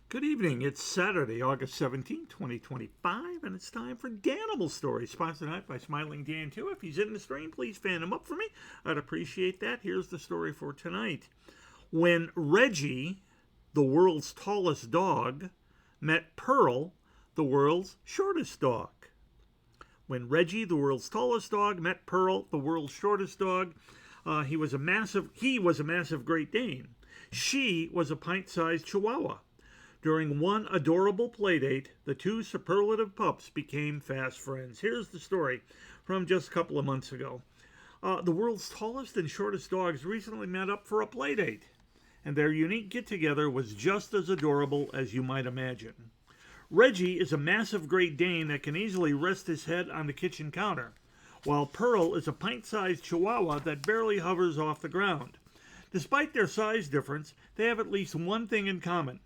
Good evening. It's Saturday, August 17th, 2025, and it's time for Danimal Stories, sponsored out by Smiling Dan, too. If he's in the stream, please fan him up for me. I'd appreciate that. Here's the story for tonight. When Reggie, the world's tallest dog, met Pearl, the world's shortest dog. When Reggie, the world's tallest dog, met Pearl, the world's shortest dog, he was a massive Great Dane. She was a pint-sized Chihuahua. During one adorable playdate, the two superlative pups became fast friends. Here's the story from just a couple of months ago. The world's tallest and shortest dogs recently met up for a playdate, and their unique get-together was just as adorable as you might imagine. Reggie is a massive Great Dane that can easily rest his head on the kitchen counter, while Pearl is a pint-sized Chihuahua that barely hovers off the ground. Despite their size difference, they have at least one thing in common.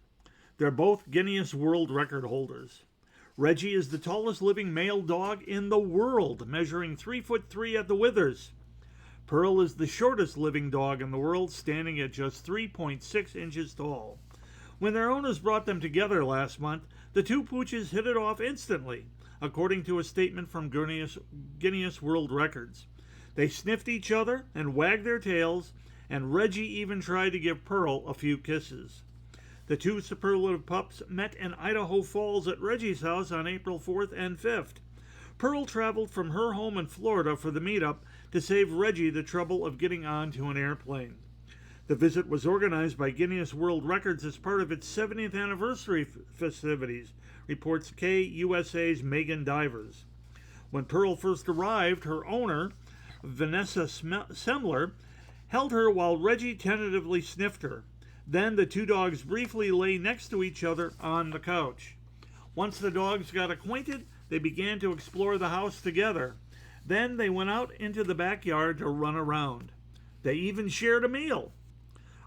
They're both Guinness World Record holders. Reggie is the tallest living male dog in the world, measuring 3'3" at the withers. Pearl is the shortest living dog in the world, standing at just 3.6 inches tall. When their owners brought them together last month, the two pooches hit it off instantly, according to a statement from Guinness World Records. They sniffed each other and wagged their tails, and Reggie even tried to give Pearl a few kisses. The two superlative pups met in Idaho Falls at Reggie's house on April 4th and 5th. Pearl traveled from her home in Florida for the meetup to save Reggie the trouble of getting onto an airplane. The visit was organized by Guinness World Records as part of its 70th anniversary festivities, reports KUSA's Megan Divers. When Pearl first arrived, her owner, Vanessa Semler, held her while Reggie tentatively sniffed her. Then the two dogs briefly lay next to each other on the couch. Once the dogs got acquainted, they began to explore the house together. Then they went out into the backyard to run around. They even shared a meal.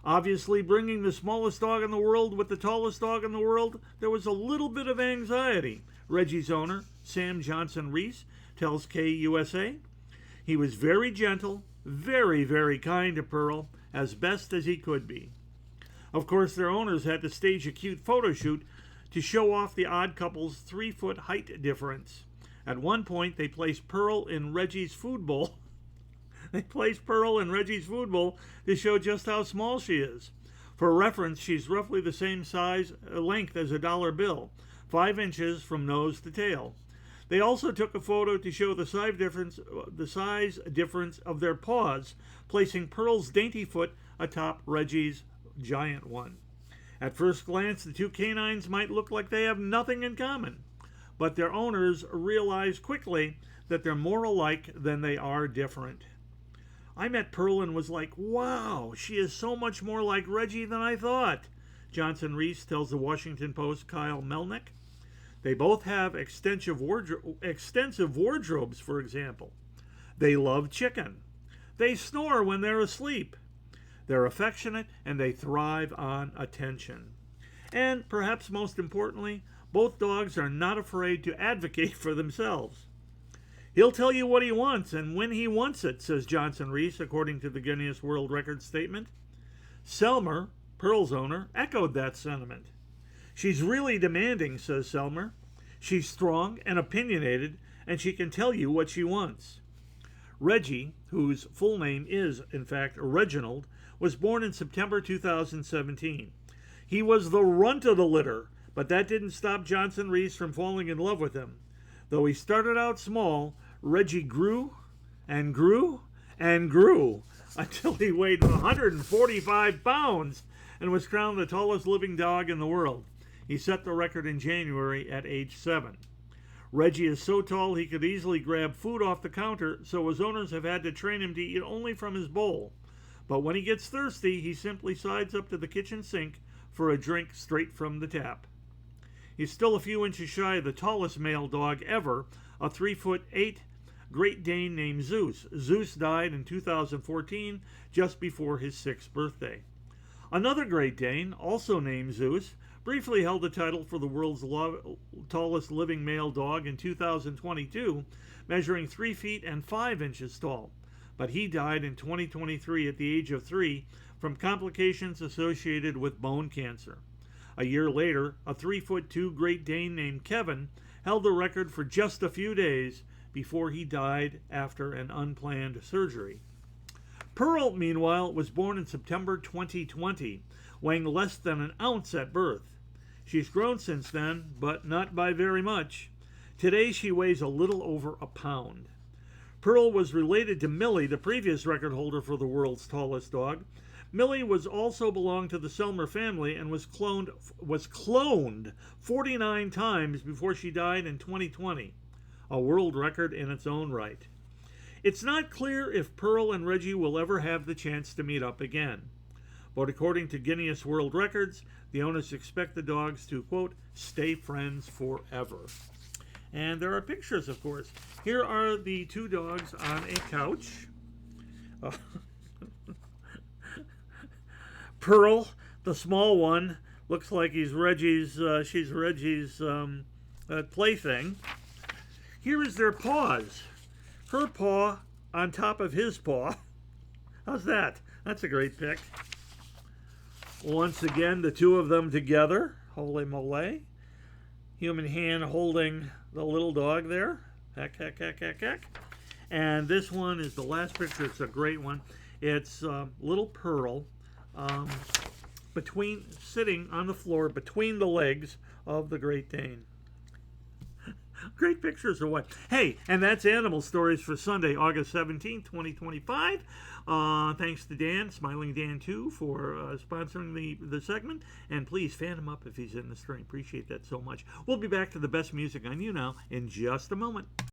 Obviously, bringing the smallest dog in the world with the tallest dog in the world, there was a little bit of anxiety, Reggie's owner, Sam Johnson-Reese, tells KUSA. He was very gentle, very, very kind to Pearl, as best as he could be. Of course, their owners had to stage a cute photo shoot to show off the odd couple's 3-foot height difference. At one point, they placed Pearl in Reggie's food bowl. To show just how small she is. For reference, she's roughly the same length as a dollar bill, 5 inches from nose to tail. They also took a photo to show the size difference of their paws, placing Pearl's dainty foot atop Reggie's giant one. At first glance, the two canines might look like they have nothing in common, but their owners realize quickly that they're more alike than they are different. I met Pearl and was like, wow, she is so much more like Reggie than I thought, Johnson-Reese tells the Washington Post's Kyle Melnick. They both have extensive wardrobes, for example. They love chicken. They snore when they're asleep. They're affectionate, and they thrive on attention. And, perhaps most importantly, both dogs are not afraid to advocate for themselves. He'll tell you what he wants and when he wants it, says Johnson-Reese, according to the Guinness World Records statement. Selmer, Pearl's owner, echoed that sentiment. She's really demanding, says Selmer. She's strong and opinionated, and she can tell you what she wants. Reggie, whose full name is, in fact, Reginald, was born in September 2017. He was the runt of the litter, but that didn't stop Johnson-Reese from falling in love with him. Though he started out small, Reggie grew and grew and grew until he weighed 145 pounds and was crowned the tallest living dog in the world. He set the record in January at age 7. Reggie is so tall he could easily grab food off the counter, so his owners have had to train him to eat only from his bowl. But when he gets thirsty, he simply sides up to the kitchen sink for a drink straight from the tap. He's still a few inches shy of the tallest male dog ever, a 3'8" Great Dane named Zeus. Zeus died in 2014, just before his 6th birthday. Another Great Dane, also named Zeus, briefly held the title for the world's tallest living male dog in 2022, measuring 3 feet and 5 inches tall. But he died in 2023 at the age of 3 from complications associated with bone cancer. A year later, a 3'2" Great Dane named Kevin held the record for just a few days before he died after an unplanned surgery. Pearl, meanwhile, was born in September 2020, weighing less than an ounce at birth. She's grown since then, but not by very much. Today she weighs a little over a pound. Pearl was related to Millie, the previous record holder for the world's tallest dog. Millie was also belonged to the Selmer family and was cloned 49 times before she died in 2020, a world record in its own right. It's not clear if Pearl and Reggie will ever have the chance to meet up again. But according to Guinness World Records, the owners expect the dogs to, quote, stay friends forever. And there are pictures, of course. Here are the two dogs on a couch. Pearl, the small one, looks like she's Reggie's plaything. Here is their paws. Her paw on top of his paw. How's that? That's a great pic. Once again, the two of them together. Holy moly. Human hand holding the little dog there. Heck, heck, heck, heck, heck. And this one is the last picture. It's a great one. It's little Pearl sitting on the floor between the legs of the Great Dane. Great pictures or what? Hey, and that's Animal Stories for Sunday, August 17, 2025. Thanks to Dan, Smiling Dan 2, for sponsoring the segment. And please fan him up if he's in the stream. Appreciate that so much. We'll be back to the best music on You Now in just a moment.